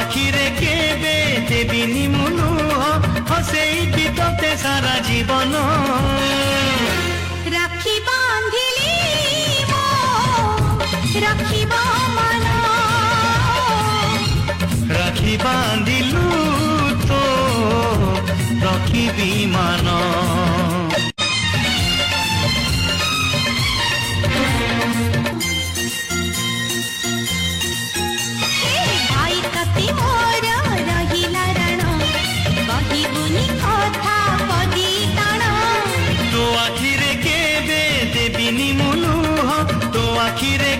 আখিরে কেবে দেবিনি মুলুহ হসেইবি তোতে সারা জীবন রাখি বাঁধিলি রাখিব মান রাখি বাঁধিলু তো রখিবি মান ভাই কাতি মোর রহিলা রাণ কহিবুনি কথা পদি টাণ তো আখিরে কেবে দেবিনি মুলুহ তো আখিরে